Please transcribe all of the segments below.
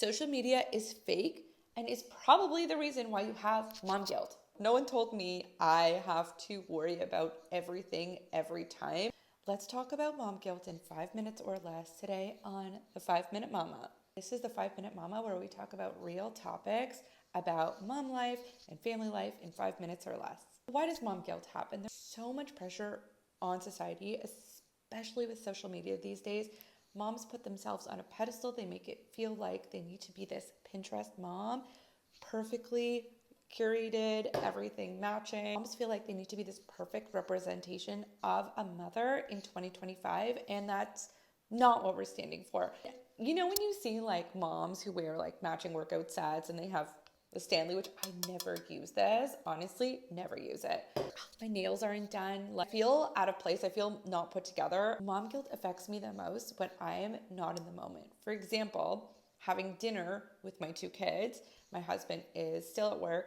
Social media is fake and is probably the reason why you have mom guilt. No one told me I have to worry about everything every time. Let's talk about mom guilt in 5 minutes or less today on the 5 Minute Mama. This is the 5 Minute Mama where we talk about real topics about mom life and family life in 5 minutes or less. Why does mom guilt happen? There's so much pressure on society, especially with social media these days. Moms put themselves on a pedestal. They make it feel like they need to be this Pinterest mom, perfectly curated, everything matching. Moms feel like they need to be this perfect representation of a mother in 2025, and that's not what we're standing for. You know, when you see like moms who wear like matching workout sets and they have the Stanley, which I never use this, honestly, never use it. My nails aren't done. Like, I feel out of place. I feel not put together. Mom guilt affects me the most when I am not in the moment. For example, having dinner with my two kids. My husband is still at work,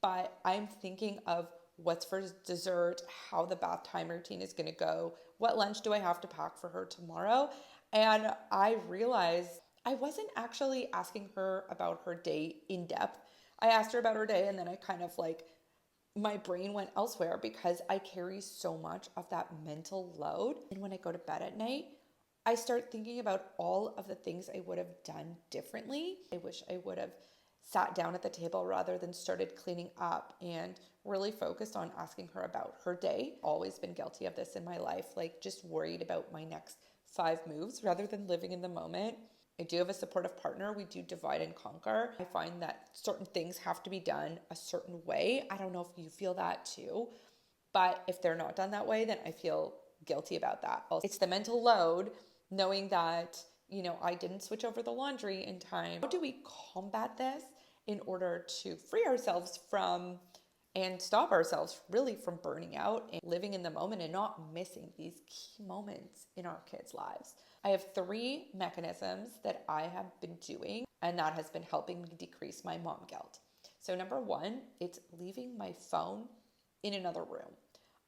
but I'm thinking of what's for dessert, how the bath time routine is going to go, what lunch do I have to pack for her tomorrow. And I realized I wasn't actually asking her about her day in depth. I asked her about her day and then I kind of like, my brain went elsewhere because I carry so much of that mental load. And when I go to bed at night, I start thinking about all of the things I would have done differently. I wish I would have sat down at the table rather than started cleaning up and really focused on asking her about her day. Always been guilty of this in my life, like just worried about my next 5 moves rather than living in the moment. I do have a supportive partner. We do divide and conquer. I find that certain things have to be done a certain way. I don't know if you feel that too, but if they're not done that way, then I feel guilty about that. It's the mental load, knowing that, I didn't switch over the laundry in time. How do we combat this in order to free ourselves from and stop ourselves really from burning out and living in the moment and not missing these key moments in our kids' lives? I have 3 mechanisms that I have been doing, and that has been helping me decrease my mom guilt. So number 1, it's leaving my phone in another room.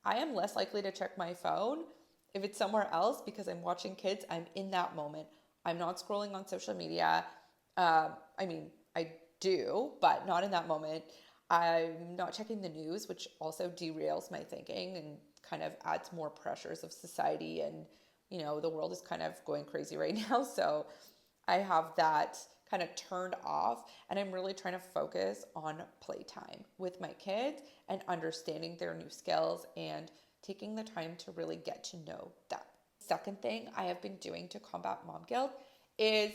I am less likely to check my phone if it's somewhere else because I'm watching kids. I'm in that moment. I'm not scrolling on social media. I do, but not in that moment. I'm not checking the news, which also derails my thinking and kind of adds more pressures of society. And, the world is kind of going crazy right now. So I have that kind of turned off, and I'm really trying to focus on playtime with my kids and understanding their new skills and taking the time to really get to know them. Second thing I have been doing to combat mom guilt is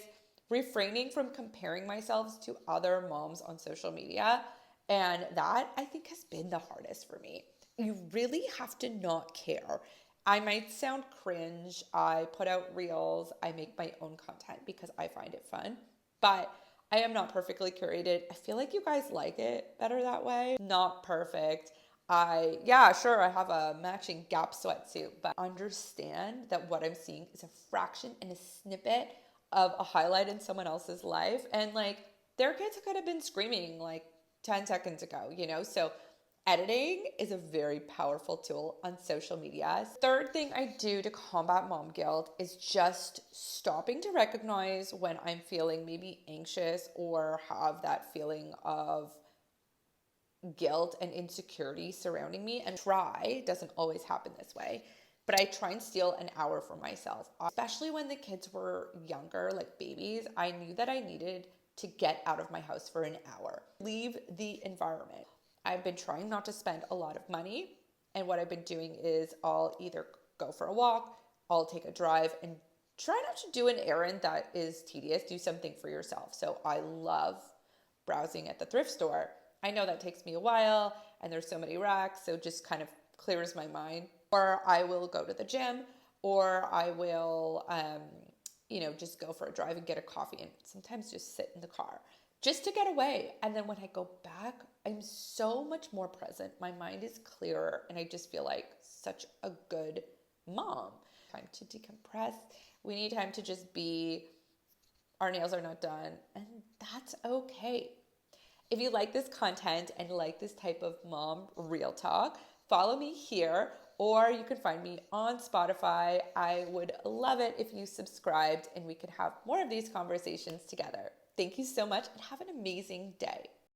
refraining from comparing myself to other moms on social media. And that, I think, has been the hardest for me. You really have to not care. I might sound cringe. I put out reels. I make my own content because I find it fun. But I am not perfectly curated. I feel like you guys like it better that way. Not perfect. I have a matching Gap sweatsuit, but understand that what I'm seeing is a fraction and a snippet of a highlight in someone else's life. And like, their kids could have been screaming like 10 seconds ago, So editing is a very powerful tool on social media. Third thing I do to combat mom guilt is just stopping to recognize when I'm feeling maybe anxious or have that feeling of guilt and insecurity surrounding me, and doesn't always happen this way, but I try and steal an hour for myself. Especially when the kids were younger, like babies, I knew that I needed to get out of my house for an hour, leave the environment. I've been trying not to spend a lot of money, and what I've been doing is I'll either go for a walk, I'll take a drive, and try not to do an errand that is tedious. Do something for yourself. So I love browsing at the thrift store. I know that takes me a while and there's so many racks, so just kind of clears my mind. Or I will go to the gym, or I will, just go for a drive and get a coffee and sometimes just sit in the car just to get away. And then when I go back, I'm so much more present. My mind is clearer and I just feel like such a good mom. Time to decompress. We need time to just be. Our nails are not done, and that's okay. If you like this content and like this type of mom real talk, follow me here, or you can find me on Spotify. I would love it if you subscribed and we could have more of these conversations together. Thank you so much and have an amazing day.